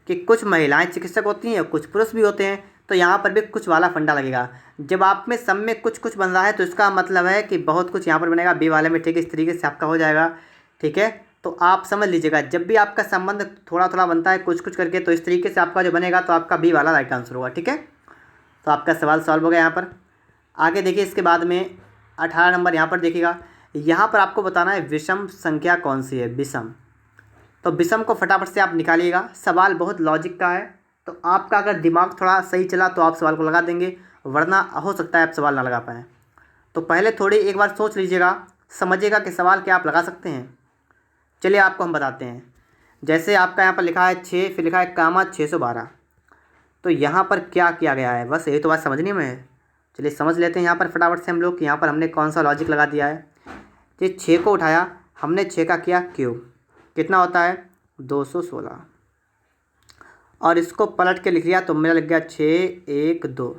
कि कुछ महिलाएं चिकित्सक होती हैं और कुछ पुरुष भी होते हैं, तो यहाँ पर भी कुछ वाला फंडा लगेगा। जब आप में सब में कुछ कुछ बन रहा है तो इसका मतलब है कि बहुत कुछ यहाँ पर बनेगा बी वाले में। ठीक है, इस तरीके से आपका हो जाएगा। ठीक है, तो आप समझ लीजिएगा, जब भी आपका संबंध थोड़ा थोड़ा बनता है कुछ कुछ करके, तो इस तरीके से आपका जो बनेगा तो आपका बी वाला राइट आंसर होगा। ठीक है, तो आपका सवाल सॉल्व हो गया। यहाँ पर आगे देखिए, इसके बाद में 18 नंबर यहाँ पर देखिएगा, यहाँ पर आपको बताना है विषम संख्या कौन सी है, विषम। तो विषम को फटाफट से आप निकालिएगा। सवाल बहुत लॉजिक का है, तो आपका अगर दिमाग थोड़ा सही चला तो आप सवाल को लगा देंगे, वरना हो सकता है आप सवाल ना लगा पाएँ। तो पहले थोड़ी एक बार सोच लीजिएगा, समझिएगा कि सवाल क्या आप लगा सकते हैं। चलिए आपको हम बताते हैं। जैसे आपका यहाँ पर लिखा है 6, फिर लिखा है कामा 612, तो यहाँ पर क्या किया गया है, बस यही तो बात समझनी में है। चलिए समझ लेते हैं यहाँ पर फटाफट से हम लोग कि यहाँ पर हमने कौन सा लॉजिक लगा दिया है। ये 6 को उठाया हमने, 6 का किया क्यूब, कितना होता है 216, और इसको पलट के लिख लिया तो मेरा लग गया 6 1 2।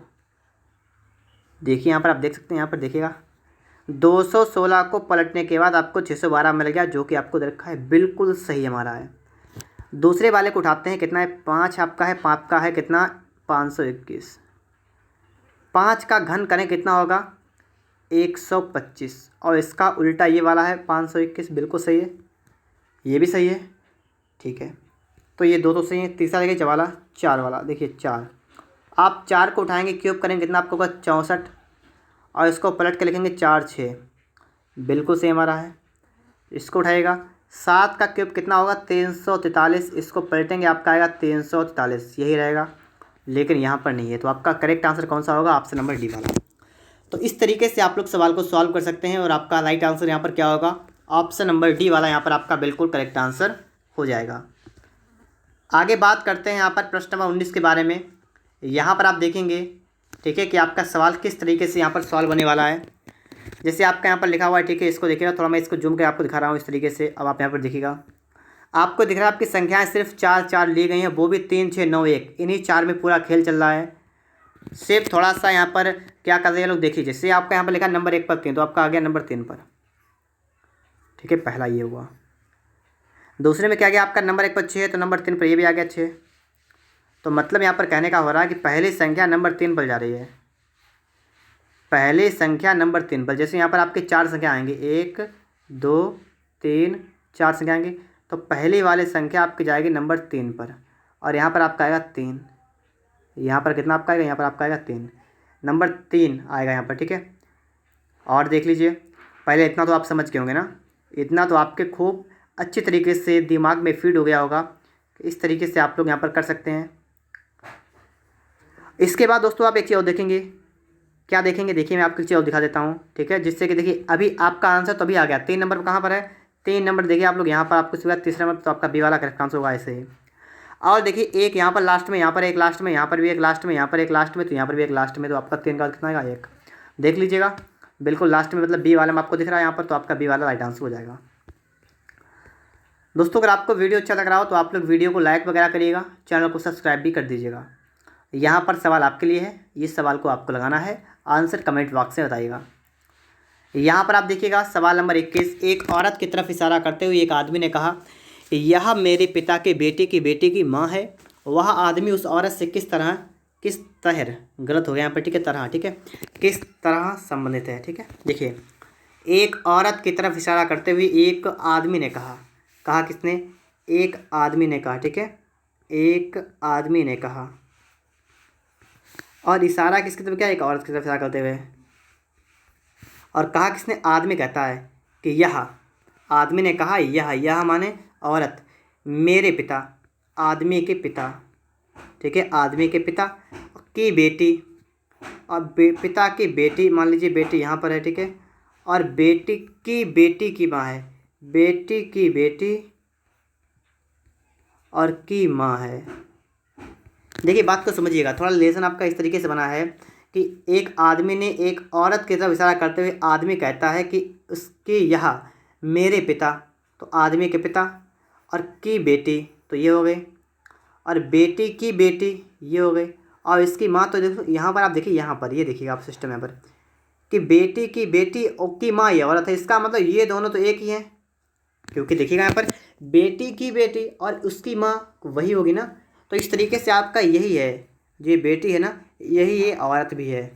देखिए यहाँ पर आप देख सकते हैं, यहाँ पर देखिएगा 216 को पलटने के बाद आपको 612 मिल गया, जो कि आपको दे रखा है, बिल्कुल सही हमारा है। दूसरे वाले को उठाते हैं, कितना है 5 आपका है, 5 का है कितना 521। 5 का घन करें कितना होगा 125, और इसका उल्टा ये वाला है 521, बिल्कुल सही है, ये भी सही है। ठीक है, तो ये दो तो सही है। तीसरा देखिए चवाला 4 वाला, देखिए 4, आप 4 को उठाएंगे क्यूब करेंगे कितना आपको होगा 64, और इसको पलट के लिखेंगे 4 6, बिल्कुल सही हमारा है। इसको उठाएगा 7 का क्यूब कितना होगा 343, इसको पलटेंगे आपका आएगा 343, यही रहेगा, लेकिन यहाँ पर नहीं है। तो आपका करेक्ट आंसर कौन सा होगा, ऑप्शन नंबर डी वाला। तो इस तरीके से आप लोग सवाल को सॉल्व कर सकते हैं, और आपका राइट आंसर यहाँ पर क्या होगा, ऑप्शन नंबर डी वाला यहाँ पर आपका बिल्कुल करेक्ट आंसर हो जाएगा। आगे बात करते हैं यहाँ पर प्रश्न नंबर 19 के बारे में। यहाँ पर आप देखेंगे, ठीक है, कि आपका सवाल किस तरीके से यहाँ पर सॉल्व होने वाला है। जैसे आपका यहाँ पर लिखा हुआ है, ठीक है, इसको देखिएगा, थोड़ा मैं इसको जूम कर आपको दिखा रहा हूँ इस तरीके से। अब आप यहाँ पर देखिएगा, आपको दिख रहा है आपकी संख्याएं सिर्फ 4 4 ली गई हैं, वो भी 3 6 9 1, इन्हीं 4 में पूरा खेल चल रहा है। सिर्फ थोड़ा सा यहाँ पर क्या कर रहे हैं लोग, देखिए, जैसे आपका यहाँ पर लिखा नंबर 1 पर 3, तो आपका आ गया नंबर 3 पर। ठीक है, पहला ये हुआ। दूसरे में क्या गया, आपका नंबर 1 पर 6 है, तो नंबर 3 पर ये भी आ गया 6। तो मतलब यहाँ पर कहने का हो रहा है कि पहली संख्या नंबर 3 पर जा रही है, पहली संख्या नंबर 3 पर। जैसे यहाँ पर आपके 4 संख्या आएंगी, 1 2 3 4 संख्या आएंगी, तो पहली वाली संख्या आपकी जाएगी नंबर 3 पर, और यहाँ पर आपका आएगा 3। यहाँ पर कितना आपका आएगा, यहाँ पर आपका आएगा 3, नंबर 3 आएगा यहाँ पर, ठीक है। और देख लीजिए, पहले इतना तो आप समझ के होंगे ना, इतना तो आपके खूब अच्छी तरीके से दिमाग में फीड हो गया होगा। इस तरीके से आप लोग यहाँ पर कर सकते हैं। इसके बाद दोस्तों आप एक चीज़ और देखेंगे, क्या देखेंगे, देखिए मैं आपको एक चीज़ और दिखा देता हूँ, ठीक है, जिससे कि देखिए अभी आपका आंसर तो अभी आ गया। 3 नंबर पर कहाँ पर है, 3 नंबर देखिए आप लोग यहाँ पर, आपको इसके बाद तीसरा नंबर, तो आपका बी वाला करेक्ट आंसर होगा ऐसे ही। और देखिए एक यहाँ पर लास्ट में, यहाँ पर एक लास्ट में, यहाँ पर भी एक लास्ट में, यहाँ पर एक लास्ट में, तो यहाँ पर भी एक लास्ट में, तो आपका 3 का कितना आएगा, 1। देख लीजिएगा बिल्कुल लास्ट में, मतलब बी वाला में आपको दिख रहा है यहाँ पर, तो आपका बी वाला राइट आंसर हो जाएगा। दोस्तों अगर आपको वीडियो अच्छा लग रहा हो तो आप लोग वीडियो को लाइक वगैरह करिएगा, चैनल को सब्सक्राइब भी कर दीजिएगा। यहाँ पर सवाल आपके लिए है, इस सवाल को आपको लगाना है, आंसर कमेंट बॉक्स में बताइएगा। यहाँ पर आप देखिएगा सवाल नंबर 21, एक औरत की तरफ इशारा करते हुए एक आदमी ने कहा, यह मेरे पिता के बेटे की माँ है। वह आदमी उस औरत से किस तरह गलत हो गया यहाँ पर, ठीक है, तरह, ठीक है, किस तरह संबंधित है, ठीक है। देखिए एक औरत की तरफ इशारा करते हुए एक आदमी ने कहा, कहा किसने, एक आदमी ने कहा, ठीक है, एक आदमी ने कहा, और इशारा किसकी तरफ, क्या, एक औरत की तरफ इशारा करते हुए, और कहा किसने, आदमी कहता है कि यह, आदमी ने कहा यह माने औरत, मेरे पिता, आदमी के पिता, ठीक है, आदमी के पिता की बेटी, और पिता की बेटी, मान लीजिए बेटी यहाँ पर है, ठीक है, और बेटी की माँ है, बेटी की बेटी और की माँ है। देखिए बात को समझिएगा, थोड़ा लेसन आपका इस तरीके से बना है कि एक आदमी ने एक औरत की तरफ इशारा करते हुए आदमी कहता है कि उसकी यह मेरे पिता, तो आदमी के पिता, और की बेटी, तो ये हो गई, और बेटी की बेटी, ये हो गई, और इसकी माँ, तो देखो यहाँ पर आप देखिए, यहाँ पर ये देखिएगा आप सिस्टम यहाँ पर कि बेटी की बेटी और की माँ ये औरत है, इसका मतलब ये दोनों तो एक ही हैं, क्योंकि देखिएगा यहाँ पर बेटी की बेटी और उसकी माँ वही होगी ना। तो इस तरीके से आपका यही है, जो ये बेटी है ना, यही ये औरत भी है।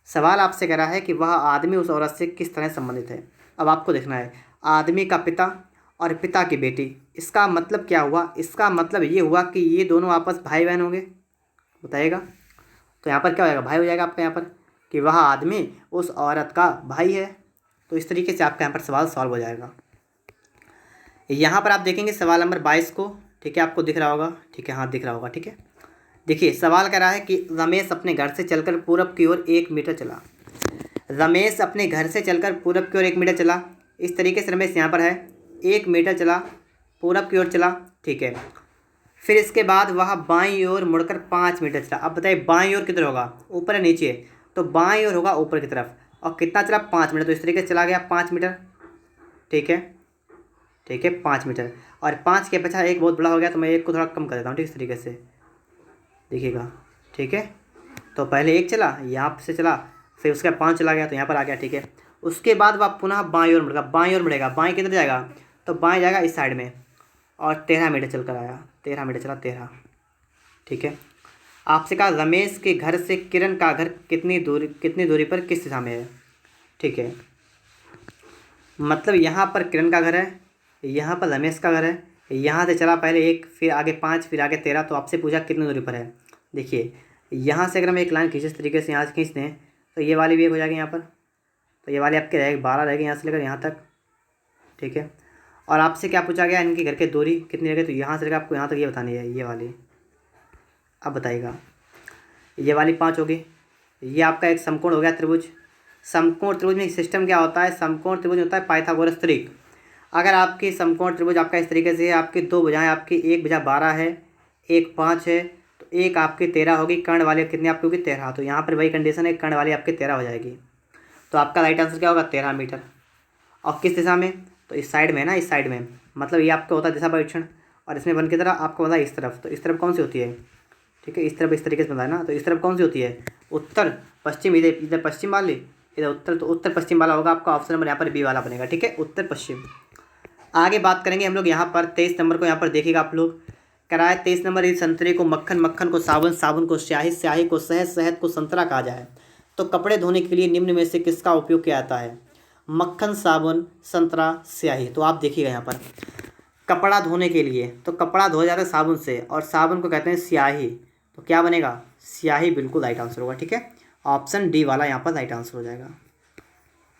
सवाल आपसे कह रहा है कि वह आदमी उस औरत से किस तरह संबंधित है। अब आपको देखना है, आदमी का पिता और पिता की बेटी, इसका मतलब क्या हुआ, इसका मतलब ये हुआ कि ये दोनों आपस भाई बहन होंगे, बताइएगा। तो यहाँ पर क्या हो जाएगा, भाई हो जाएगा आपका यहाँ पर, कि वह आदमी उस औरत का भाई है। तो इस तरीके से आपका यहाँ पर सवाल सॉल्व हो जाएगा। यहाँ पर आप देखेंगे सवाल नंबर 22 को, ठीक है, आपको दिख रहा होगा, ठीक है, हाँ दिख रहा होगा, ठीक है। देखिए सवाल कह रहा है कि रमेश अपने घर से चलकर पूरब की ओर 1 मीटर चला। रमेश अपने घर से चलकर पूरब की ओर 1 मीटर चला। इस तरीके से रमेश यहाँ पर है, 1 मीटर चला, पूरब की ओर चला, ठीक है। फिर इसके बाद वह बाईं ओर मुड़कर 5 मीटर चला। अब बताइए बाईं ओर किधर होगा, ऊपर या नीचे, तो बाईं ओर होगा ऊपर की तरफ। और कितना चला, 5 मीटर, तो इस तरीके से चला गया 5 मीटर, ठीक है, ठीक है, 5 मीटर। और 5 के पीछे एक बहुत बड़ा हो गया, तो मैं एक को थोड़ा कम कर देता हूँ, ठीक, इस तरीके से देखिएगा, ठीक है। तो पहले 1 चला, यहाँ से चला, फिर उसका 5 चला गया, तो यहाँ पर आ गया, ठीक है। उसके बाद वह पुनः बाईं ओर मुड़ेगा, बाईं ओर मुड़ेगा, बाईं किधर जाएगा, तो बाएं जाएगा इस साइड में, और 13 मीटर चल कर आया, 13 मीटर चला, 13, ठीक है। आपसे कहा रमेश के घर से किरण का घर कितनी दूरी पर किस दिशा में है, ठीक है। मतलब यहाँ पर किरण का घर है, यहाँ पर रमेश का घर है, यहाँ से चला पहले 1, फिर आगे 5, फिर आगे 13, तो आपसे पूछा कितनी दूरी पर है। देखिए यहाँ से अगर हम एक लाइन खींचे इस तरीके से, यहाँ से खींच दें तो ये वाली भी एक हो जाएगी यहाँ पर, तो ये वाली आपके रहेगी 12 रहेगी यहाँ से लेकर यहाँ तक, ठीक है। और आपसे क्या पूछा गया, इनके घर की दूरी कितनी रहेगी, तो यहाँ से लेकर आपको यहाँ तक ये बतानी है, ये वाली। अब बताइएगा, ये वाली 5 होगी। ये आपका एक समकोण हो गया त्रिभुज। समकोण त्रिभुज में सिस्टम क्या होता है, समकोण त्रिभुज होता है पाइथागोरस त्रिक। अगर आपकी समकोण त्रिभुज आपका इस तरीके से है, आपकी 2 भुजाएं, आपकी एक भुजा 12 है, एक 5 है, तो एक आपकी 13 होगी, कर्ण वाली कितनी आपकी होगी, 13। तो यहाँ पर वही कंडीशन है, कर्ण वाली आपकी 13 हो जाएगी। तो आपका राइट आंसर क्या होगा, 13 मीटर। और किस दिशा में, तो इस साइड में है ना, इस साइड में, मतलब ये आपका होता है दिशा परीक्षण। और इसमें वन की तरह आपको पता है इस तरफ, तो इस तरफ कौन सी होती है, ठीक है, इस तरफ इस तरीके से बताया ना, तो इस तरफ कौन सी होती है, उत्तर पश्चिम, इधर पश्चिम वाली, इधर उत्तर, तो उत्तर पश्चिम वाला होगा आपका ऑप्शन नंबर यहाँ पर बी वाला बनेगा, ठीक है, उत्तर पश्चिम। आगे बात करेंगे हम लोग यहाँ पर 23 नंबर को, यहाँ पर देखिएगा आप लोग, कराए 23 नंबर, यदि संतरे को मक्खन, मक्खन को साबुन, साबुन को स्याही, स्याही को शहद, शहद को संतरा कहा जाए तो कपड़े धोने के लिए निम्न में से किसका उपयोग किया जाता है? मक्खन, साबुन, संतरा, स्याही। तो आप देखिएगा यहाँ पर कपड़ा धोने के लिए तो कपड़ा धोया जाता है साबुन से, और साबुन को कहते हैं स्याही। तो क्या बनेगा? स्याही बिल्कुल राइट आंसर होगा। ठीक है, ऑप्शन डी वाला यहाँ पर राइट आंसर हो जाएगा।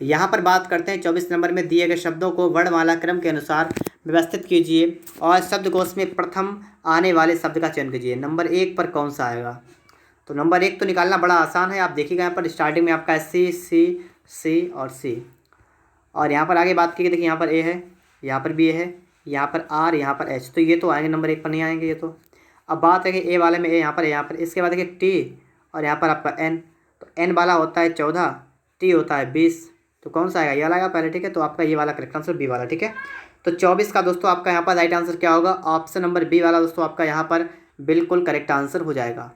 यहाँ पर बात करते हैं 24 नंबर में दिए गए शब्दों को वर्णमाला क्रम के अनुसार व्यवस्थित कीजिए और शब्दकोश में प्रथम आने वाले शब्द का चयन कीजिए। नंबर 1 पर कौन सा आएगा? तो नंबर 1 तो निकालना बड़ा आसान है। आप देखिएगा यहाँ पर स्टार्टिंग में आपका है सी, सी, सी और सी, और यहाँ पर आगे बात की देखिए यहाँ पर ए है, यहाँ पर भी ए है, यहाँ पर आर, यहाँ पर एच। तो ये तो आएंगे, नंबर 1 पर नहीं आएंगे ये तो। अब बात है कि ए वाले में ए यहाँ पर, यहाँ पर इसके बाद देखिए टी और यहाँ पर आपका एन। तो एन वाला होता है 14, टी होता है 20। तो कौन सा आएगा? ये वाला आएगा पहले। ठीक है, तो आपका ये वाला करेक्ट आंसर बी वाला। ठीक है, तो 24 का दोस्तों आपका यहाँ पर राइट आंसर क्या होगा? ऑप्शन नंबर बी वाला दोस्तों आपका यहाँ पर बिल्कुल करेक्ट आंसर हो जाएगा।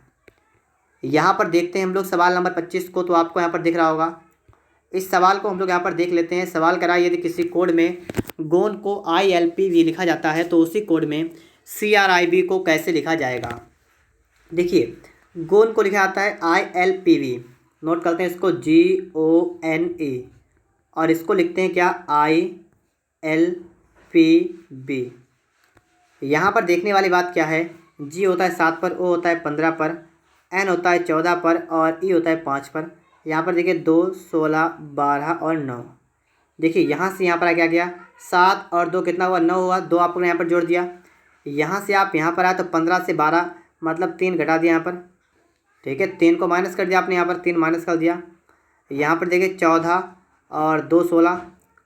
यहाँ पर देखते हैं हम लोग सवाल नंबर 25 को। तो आपको यहाँ पर दिख रहा होगा, इस सवाल को हम लोग यहाँ पर देख लेते हैं। सवाल करा यदि किसी कोड में गोंद को ILPV लिखा जाता है तो उसी कोड में CRIB को कैसे लिखा जाएगा? देखिए गोंद को लिखा जाता है ILPV, नोट करते हैं इसको GONE, और इसको लिखते हैं क्या? ILPB। यहाँ पर देखने वाली बात क्या है? G होता है 7 पर, O होता है 15 पर, N होता है 14 पर और E होता है 5 पर। यहाँ पर देखिए 2, 16, 12 और 9। देखिए यहाँ से यहाँ पर आ क्या गया? 7 और 2 कितना हुआ? 9 हुआ। 2 आपने यहाँ पर जोड़ दिया। यहाँ से आप यहाँ पर आए तो 15 से 12 मतलब 3 घटा दिया यहाँ पर। ठीक है, 3 को माइनस कर दिया आपने, यहाँ पर 3 माइनस कर दिया। यहाँ पर देखिए 14 और 2 16,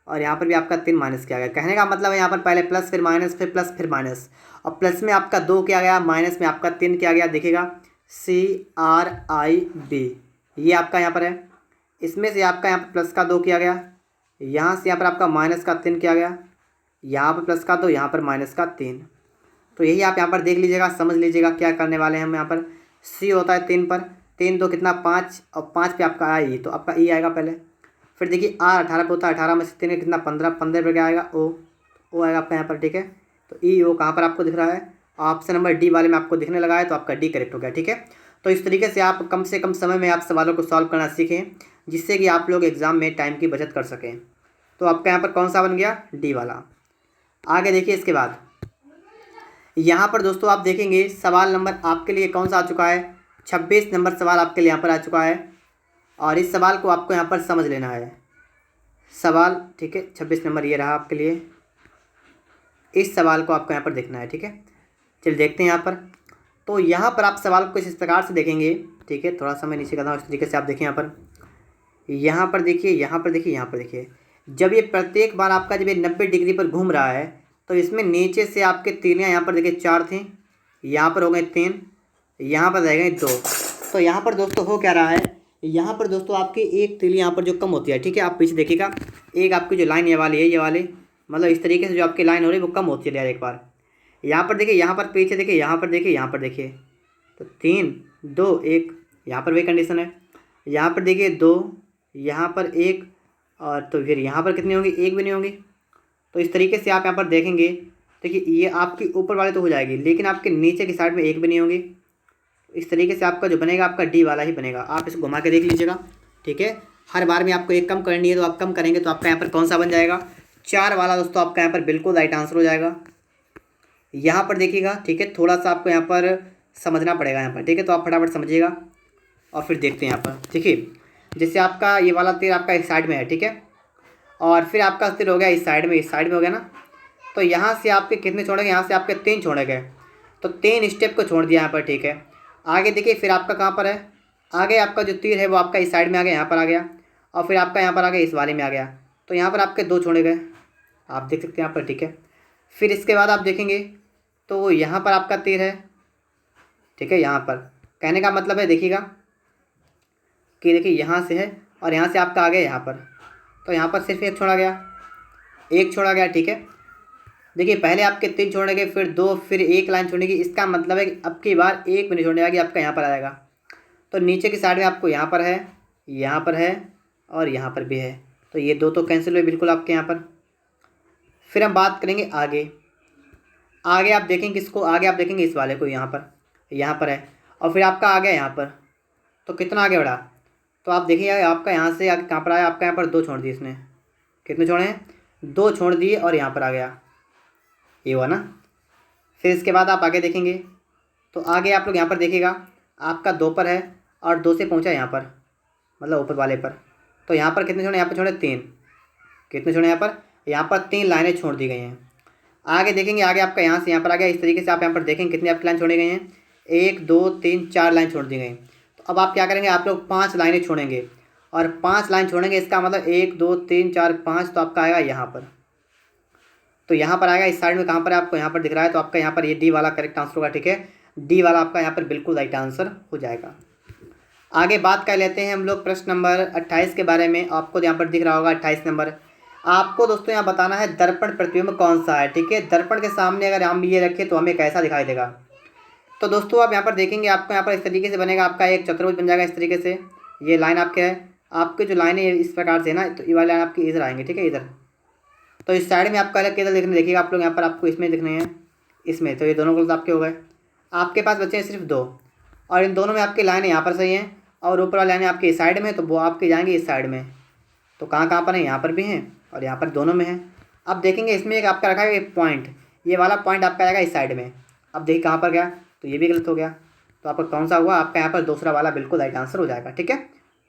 और यहाँ पर भी आपका 3 माइनस किया गया। कहने का मतलब है यहाँ पर पहले प्लस फिर माइनस, फिर प्लस फिर माइनस, और प्लस में आपका 2 किया गया, माइनस में आपका 3 किया गया। देखिएगा CRIB ये आपका यहाँ पर है। इसमें से आपका यहाँ पर प्लस का 2 किया गया, यहाँ से यहाँ पर आपका माइनस का 3 किया गया, यहाँ पर प्लस का 2, यहाँ पर माइनस का 3। तो यही आप यहाँ पर देख लीजिएगा, समझ लीजिएगा क्या करने वाले हैं हम यहाँ पर। C होता है 3 पर, 3 2 कितना 5, और 5 पे आपका आई, तो आपका E आएगा पहले। फिर देखिए R 18 पे होता है, 18 में से 3 कितना 15, 15 पे क्या आएगा? O आएगा आपका यहाँ पर। ठीक है, तो EO कहाँ पर आपको दिख रहा है? ऑप्शन नंबर डी वाले में आपको दिखने लगा है, तो आपका डी करेक्ट हो गया। ठीक है, तो इस तरीके से आप कम से कम समय में आप सवालों को सॉल्व करना सीखें, जिससे कि आप लोग एग्जाम में टाइम की बचत कर सकें। तो आपका यहाँ पर कौन सा बन गया? डी वाला। आगे देखिए इसके बाद यहाँ पर दोस्तों आप देखेंगे सवाल नंबर आपके लिए कौन सा आ चुका है? 26 नंबर सवाल आपके लिए यहाँ पर आ चुका है, और इस सवाल को आपको यहाँ पर समझ लेना है सवाल। ठीक है, 26 नंबर ये रहा आपके लिए, इस सवाल को आपको यहाँ पर देखना है। ठीक है, चलिए देखते हैं यहाँ पर। तो यहाँ पर आप सवाल को इस प्रकार से देखेंगे। ठीक है, थोड़ा सा मैं नीचे करता हूँ, इस तरीके से आप देखिए यहाँ पर, यहाँ पर देखिए, यहाँ पर देखिए, यहाँ पर देखिए। जब ये प्रत्येक बार आपका जब ये 90 डिग्री पर घूम रहा है तो इसमें नीचे से आपके तीलियाँ यहाँ पर देखिए 4 थी, यहाँ पर हो गए 3, यहाँ पर रह गए 2। तो यहाँ पर दोस्तों हो क्या रहा है? यहाँ पर दोस्तों आपकी एक तीली यहाँ पर जो कम होती है। ठीक है, आप पीछे देखिएगा, एक आपकी जो लाइन ये वाली है, ये वाली मतलब इस तरीके से जो आपकी लाइन हो रही है वो कम होती है। एक बार यहाँ पर देखिए, यहाँ पर पीछे देखिए, यहाँ पर देखिए, यहाँ पर देखिए, तो 3 2 1, यहाँ पर वही कंडीशन है। यहाँ पर देखिए 2, यहाँ पर 1, और तो फिर यहाँ पर कितनी होंगी? 1 भी नहीं होंगी। तो इस तरीके से आप यहाँ पर देखेंगे, देखिए ये आपकी ऊपर वाले तो हो जाएगी, लेकिन आपके नीचे की साइड में 1 भी नहीं होंगी। इस तरीके से आपका जो बनेगा आपका डी वाला ही बनेगा। आप इसको घुमा के देख लीजिएगा। ठीक है, हर बार में आपको 1 कम करनी है तो आप कम करेंगे, तो आपका यहाँ पर कौन सा बन जाएगा? 4 वाला दोस्तों आपका यहाँ पर बिल्कुल राइट आंसर हो जाएगा। यहाँ पर देखिएगा। ठीक है, थोड़ा सा आपको यहाँ पर समझना पड़ेगा यहाँ पर। ठीक है, तो आप फटाफट समझिएगा और फिर देखते हैं यहाँ पर। देखिए जैसे आपका ये वाला तीर आपका इस साइड में है, ठीक है, और फिर आपका तीर हो गया इस साइड में, इस साइड में हो गया ना। तो यहाँ से आपके कितने छोड़े गए? यहाँ से आपके 3 छोड़े गए, तो 3 स्टेप को छोड़ दिया यहाँ पर। ठीक है, आगे देखिए फिर आपका कहाँ पर है? आगे आपका जो तीर है वो आपका इस साइड में आ गया, यहाँ पर आ गया, और फिर आपका यहाँ पर आ गया, इस वाले में आ गया। तो यहाँ पर आपके 2 छोड़े गए, आप देख सकते हैं यहाँ पर। ठीक है, फिर इसके बाद आप देखेंगे तो यहाँ पर आपका तीर है। ठीक है, यहाँ पर कहने का मतलब है, देखिएगा कि देखिए यहाँ से है और यहाँ से आपका आ गया यहाँ पर, तो यहाँ पर सिर्फ 1 छोड़ा गया, 1 छोड़ा गया। ठीक है, देखिए पहले आपके 3 छोड़ने गए, फिर 2, फिर 1 लाइन छोड़ेगी। इसका मतलब है कि अब की बार 1 भी नहीं छोड़ने आएगी, आपका यहाँ पर आ जाएगा। तो नीचे की साइड में आपको यहाँ पर है, यहाँ पर है और यहाँ पर भी है, तो ये 2 तो कैंसिल हुए बिल्कुल आपके यहाँ पर। फिर हम बात करेंगे आगे। आगे आप देखेंगे किसको, आगे आप देखेंगे इस वाले को, यहाँ पर है, और फिर आपका आ गया यहाँ पर, तो कितना आगे बढ़ा, तो आप देखिए आपका यहाँ से आगे कहाँ पर आया, आपका यहाँ पर 2 छोड़ दिए इसने, कितने छोड़े हैं, 2 छोड़ दिए और यहाँ पर आ गया, ये हुआ ना। फिर इसके बाद आप आगे देखेंगे तो आगे आप लोग यहाँ पर देखिएगा आपका 2 पर है और 2 से पहुँचा यहाँ पर, मतलब ऊपर वाले पर, तो यहाँ पर कितने छोड़े, यहाँ पर छोड़े 3, कितने छोड़े यहाँ पर 3 लाइनें छोड़ दी गई हैं। आगे देखेंगे, आगे आपका यहाँ से यहाँ पर आ गया, इस तरीके से आप यहाँ पर देखेंगे कितनी आपकी लाइन छोड़ी गई हैं, 1 2 3 4 लाइन छोड़ दी गई। तो अब आप क्या करेंगे, आप लोग 5 लाइनें छोड़ेंगे, और 5 लाइन छोड़ेंगे, इसका मतलब 1 2 3 4 5, तो आपका आएगा यहाँ पर, तो यहाँ पर आएगा इस साइड में, कहाँ पर आपको यहाँ पर दिख रहा है, तो आपका यहाँ पर ये डी वाला करेक्ट आंसर होगा, ठीक है, डी वाला आपका यहाँ पर बिल्कुल राइट आंसर हो जाएगा। आगे बात कर लेते हैं हम लोग प्रश्न नंबर 28 के बारे में। आपको यहाँ पर दिख रहा होगा 28 नंबर, आपको दोस्तों यहाँ बताना है दर्पण प्रतिबिंब कौन सा है, ठीक है। दर्पण के सामने अगर हम ये रखें तो हमें कैसा दिखाई देगा। तो दोस्तों आप यहाँ पर देखेंगे, आपको यहाँ पर इस तरीके से बनेगा, आपका एक चतुर्भुज बन जाएगा इस तरीके से, ये लाइन आपके है, आपके जो लाइन है इस प्रकार से ना, तो ये वाली लाइन आपकी इधर आएंगे, ठीक है, इधर। तो इस साइड में आपका अलग किधर देखने, देखिएगा आप लोग यहाँ पर, आपको इसमें दिखने हैं, इसमें, तो ये दोनों गलत आपके हो गए। आपके पास बचे हैं सिर्फ 2, और इन दोनों में आपकी लाइन यहाँ पर सही है, और ऊपर वाली लाइन आपके इस साइड में, तो वो आपके जाएंगे इस साइड में। तो कहाँ कहाँ पर है, यहाँ पर भी हैं और यहाँ पर दोनों में है। अब देखेंगे इसमें एक आपका रखा है एक पॉइंट, ये वाला पॉइंट आपका आएगा इस साइड में। अब देखिए कहाँ पर गया, तो ये भी गलत हो गया, तो आपका कौन सा हुआ, आपका यहाँ पर दूसरा वाला बिल्कुल राइट आंसर हो जाएगा, ठीक है।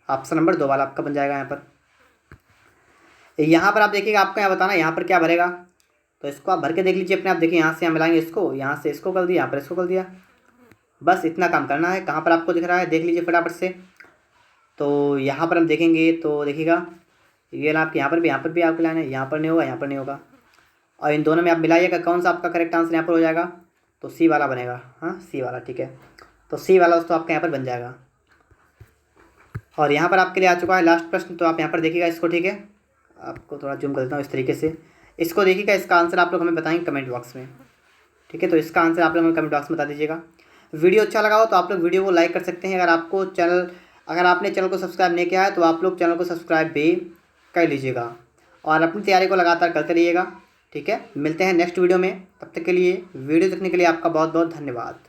ऑप्शन नंबर 2 वाला आपका बन जाएगा यहाँ पर। यहाँ पर आप देखिएगा, आपको यहाँ बताना यहाँ पर क्या भरेगा, तो इसको आप भर के देख लीजिए अपने आप। देखिए यहाँ से यहाँ मिलाएंगे इसको, यहाँ से इसको कर दिया, यहाँ पर इसको कर दिया, बस इतना काम करना है। कहाँ पर आपको दिख रहा है, देख लीजिए फटाफट से। तो यहाँ पर हम देखेंगे तो देखिएगा ये ना आपके यहाँ पर भी आपकी लाइन है, यहाँ पर नहीं होगा, यहाँ पर नहीं होगा, और इन दोनों में आप मिलाइएगा कौन सा आपका करेक्ट आंसर यहाँ पर हो जाएगा, तो सी वाला बनेगा, हाँ सी वाला, ठीक है। तो सी वाला दोस्तों आपका यहाँ पर बन जाएगा। और यहाँ पर आपके लिए आ चुका है लास्ट प्रश्न, तो आप यहाँ पर देखिएगा इसको, ठीक है। आपको थोड़ा जूम कर देता हूँ इस तरीके से, इसको देखिएगा, इसका आंसर आप लोग हमें बताएंगे कमेंट बॉक्स में, ठीक है। तो इसका आंसर आप लोग हमें कमेंट बॉक्स में बता दीजिएगा। वीडियो अच्छा लगा हो तो आप लोग वीडियो को लाइक कर सकते हैं। अगर आपने चैनल को सब्सक्राइब नहीं किया है तो आप लोग चैनल को सब्सक्राइब भी कर लीजिएगा, और अपनी तैयारी को लगातार करते रहिएगा, ठीक है। मिलते हैं नेक्स्ट वीडियो में, तब तक के लिए वीडियो देखने के लिए आपका बहुत बहुत धन्यवाद।